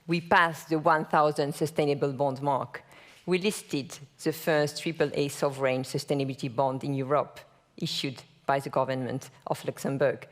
we passed the 1,000 sustainable bond mark. We listed the first AAA sovereign sustainability bond in Europe, issued by the government of Luxembourg.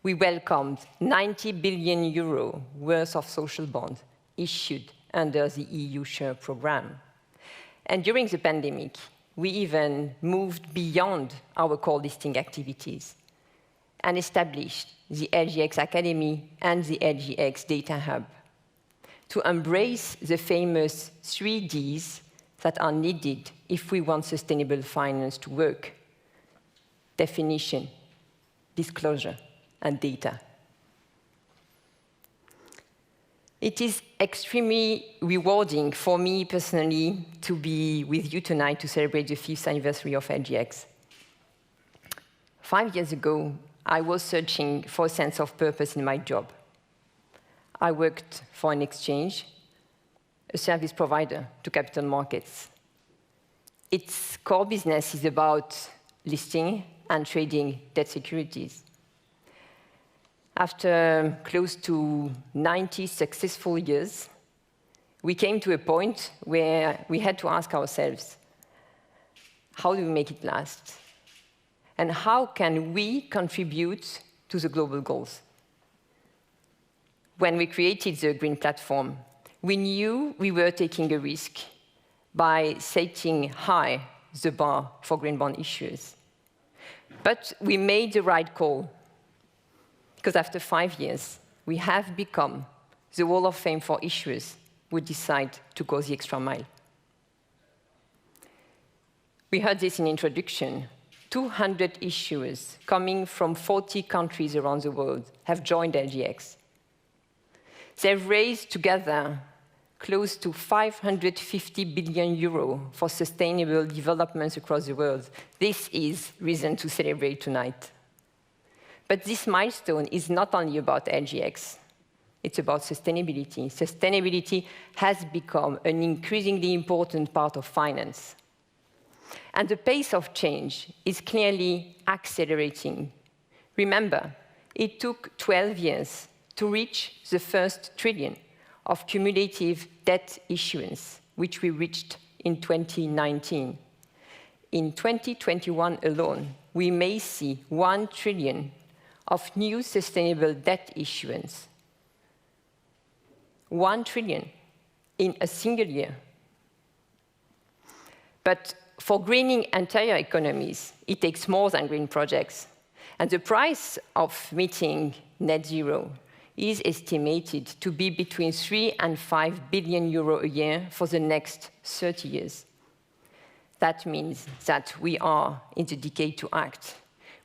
We welcomed 90 billion euro worth of social bonds issued under the EU share program. And during the pandemic, we even moved beyond our core listing activities and established the LGX Academy and the LGX Data Hub to embrace the famous 3 Ds that are needed if we want sustainable finance to work: definition, disclosure, and data. It is extremely rewarding for me personally to be with you tonight to celebrate the 5th anniversary of LGX. 5 years ago, I was searching for a sense of purpose in my job. I worked for an exchange, a service provider to capital markets. Its core business is about listing and trading debt securities. After close to 90 successful years, we came to a point where we had to ask ourselves, how do we make it last? And how can we contribute to the global goals? When we created the Green Platform, we knew we were taking a risk by setting high the bar for green bond issuers. But we made the right call, because after 5 years, we have become the Wall of Fame for issuers who decide to go the extra mile. We heard this in introduction. 200 issuers coming from 40 countries around the world have joined LGX. They've raised together close to 550 billion euro for sustainable developments across the world. This is reason to celebrate tonight. But this milestone is not only about LGX. It's about sustainability. Sustainability has become an increasingly important part of finance. And the pace of change is clearly accelerating. Remember, it took 12 years to reach the first trillion of cumulative debt issuance, which we reached in 2019. In 2021 alone, we may see 1 trillion of new sustainable debt issuance. 1 trillion in a single year. But for greening entire economies, it takes more than green projects. And the price of meeting net zero is estimated to be between 3 and 5 billion euro a year for the next 30 years. That means that we are in the decade to act.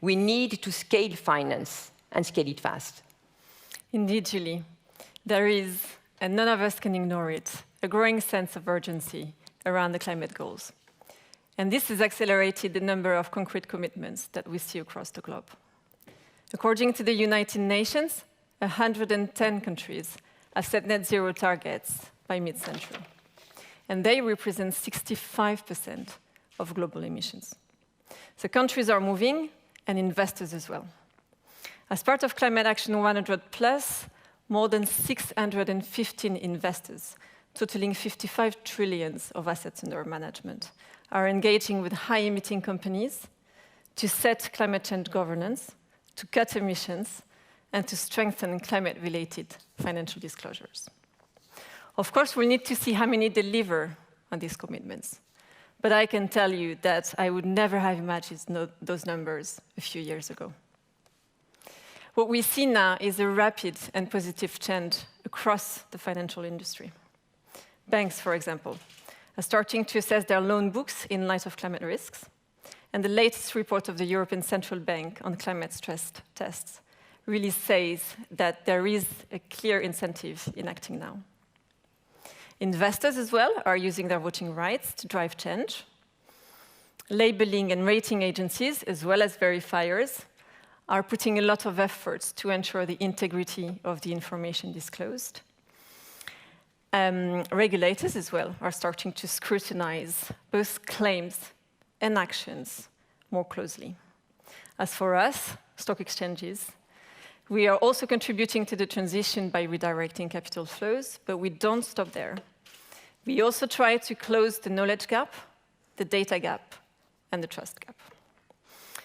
We need to scale finance and scale it fast. Indeed, Julie. There is, and none of us can ignore it, a growing sense of urgency around the climate goals. And this has accelerated the number of concrete commitments that we see across the globe. According to the United Nations, 110 countries have set net zero targets by mid-century. And they represent 65% of global emissions. So countries are moving, and investors as well. As part of Climate Action 100+, more than 615 investors, totaling 55 trillion of assets under management, are engaging with high-emitting companies to set climate change governance, to cut emissions, and to strengthen climate-related financial disclosures. Of course, we need to see how many deliver on these commitments. But I can tell you that I would never have imagined those numbers a few years ago. What we see now is a rapid and positive change across the financial industry. Banks, for example, are starting to assess their loan books in light of climate risks. And the latest report of the European Central Bank on climate stress tests really says that there is a clear incentive in acting now. Investors as well are using their voting rights to drive change. Labeling and rating agencies, as well as verifiers, are putting a lot of efforts to ensure the integrity of the information disclosed. Regulators as well are starting to scrutinize both claims and actions more closely. As for us, stock exchanges, We are also contributing to the transition by redirecting capital flows, but we don't stop there. We also try to close the knowledge gap, the data gap, and the trust gap.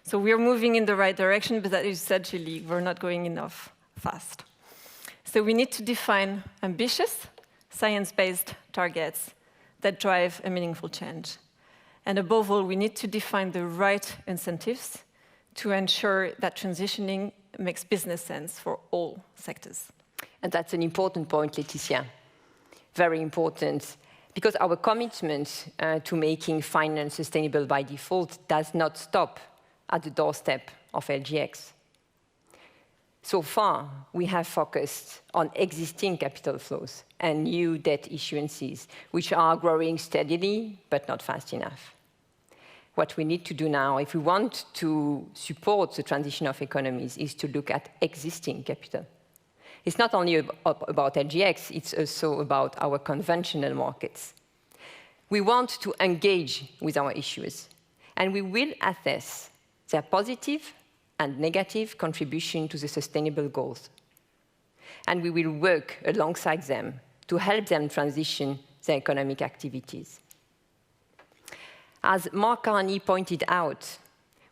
So we are moving in the right direction, but as you said, Julie, we're not going enough fast. So we need to define ambitious, science-based targets that drive a meaningful change. And above all, we need to define the right incentives to ensure that transitioning makes business sense for all sectors. And that's an important point, Laetitia. Very important, because our commitment to making finance sustainable by default does not stop at the doorstep of LGX. So far, we have focused on existing capital flows and new debt issuances, which are growing steadily, but not fast enough. What we need to do now, if we want to support the transition of economies, is to look at existing capital. It's not only about LGX, it's also about our conventional markets. We want to engage with our issuers, and we will assess their positive and negative contribution to the sustainable goals. And we will work alongside them to help them transition their economic activities. As Mark Carney pointed out,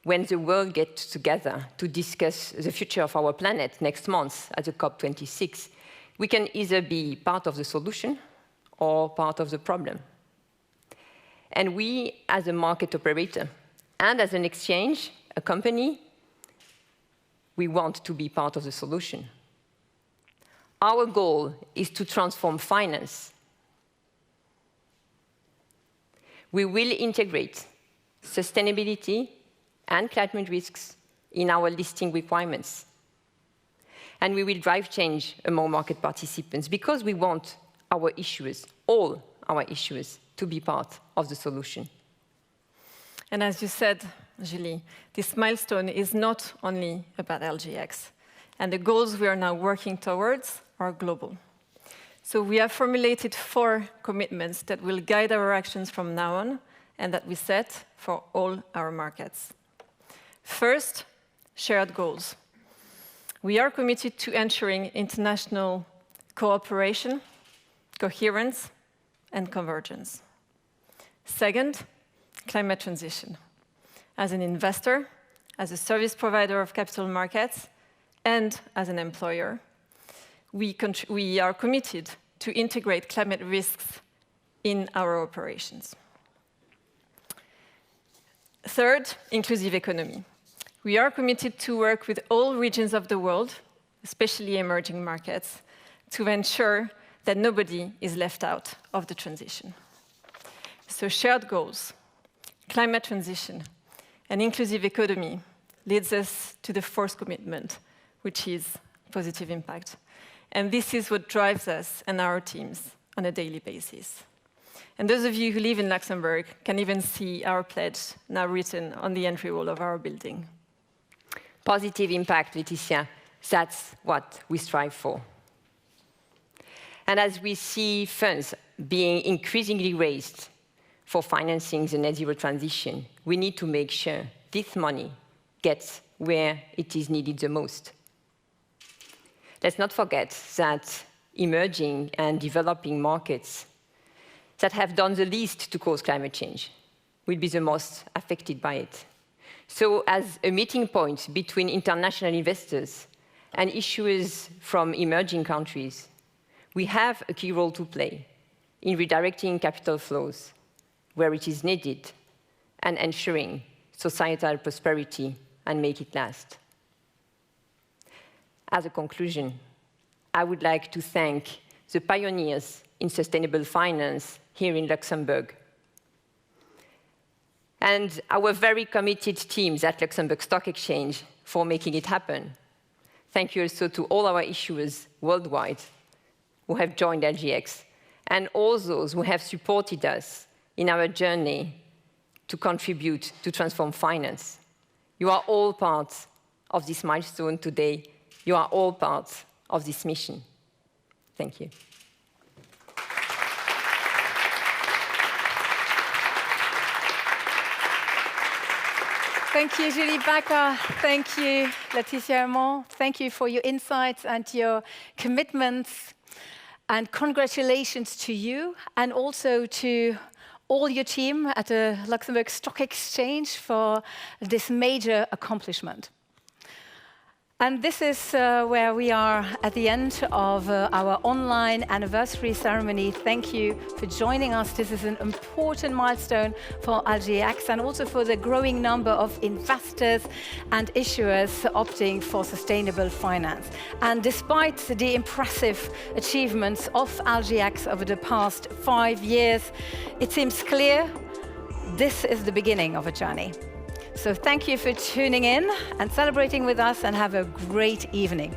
when the world gets together to discuss the future of our planet next month at the COP26, we can either be part of the solution or part of the problem. And we, as a market operator and as an exchange, a company, we want to be part of the solution. Our goal is to transform finance. We will integrate sustainability and climate risks in our listing requirements. And we will drive change among market participants because we want our issuers, all our issuers, to be part of the solution. And as you said, Julie, this milestone is not only about LGX, and the goals we are now working towards are global. So we have formulated 4 commitments that will guide our actions from now on and that we set for all our markets. First, shared goals. We are committed to ensuring international cooperation, coherence, and convergence. Second, climate transition. As an investor, as a service provider of capital markets, and as an employer, we are committed to integrate climate risks in our operations. Third, inclusive economy. We are committed to work with all regions of the world, especially emerging markets, to ensure that nobody is left out of the transition. So shared goals, climate transition, and inclusive economy leads us to the 4th commitment, which is positive impact. And this is what drives us and our teams on a daily basis. And those of you who live in Luxembourg can even see our pledge now written on the entry wall of our building. Positive impact, Laetitia, that's what we strive for. And as we see funds being increasingly raised for financing the net zero transition, we need to make sure this money gets where it is needed the most. Let's not forget that emerging and developing markets that have done the least to cause climate change will be the most affected by it. So as a meeting point between international investors and issuers from emerging countries, we have a key role to play in redirecting capital flows where it is needed and ensuring societal prosperity and make it last. As a conclusion, I would like to thank the pioneers in sustainable finance here in Luxembourg, and our very committed teams at Luxembourg Stock Exchange for making it happen. Thank you also to all our issuers worldwide who have joined LGX, and all those who have supported us in our journey to contribute to transform finance. You are all part of this milestone today. You are all part of this mission. Thank you. Thank you, Julie Becker. Thank you, Laetitia Hamon. Thank you for your insights and your commitments. And congratulations to you and also to all your team at the Luxembourg Stock Exchange for this major accomplishment. And this is where we are at the end of our online anniversary ceremony. Thank you for joining us. This is an important milestone for LGX and also for the growing number of investors and issuers opting for sustainable finance. And despite the impressive achievements of LGX over the past 5 years, it seems clear this is the beginning of a journey. So thank you for tuning in and celebrating with us, and have a great evening.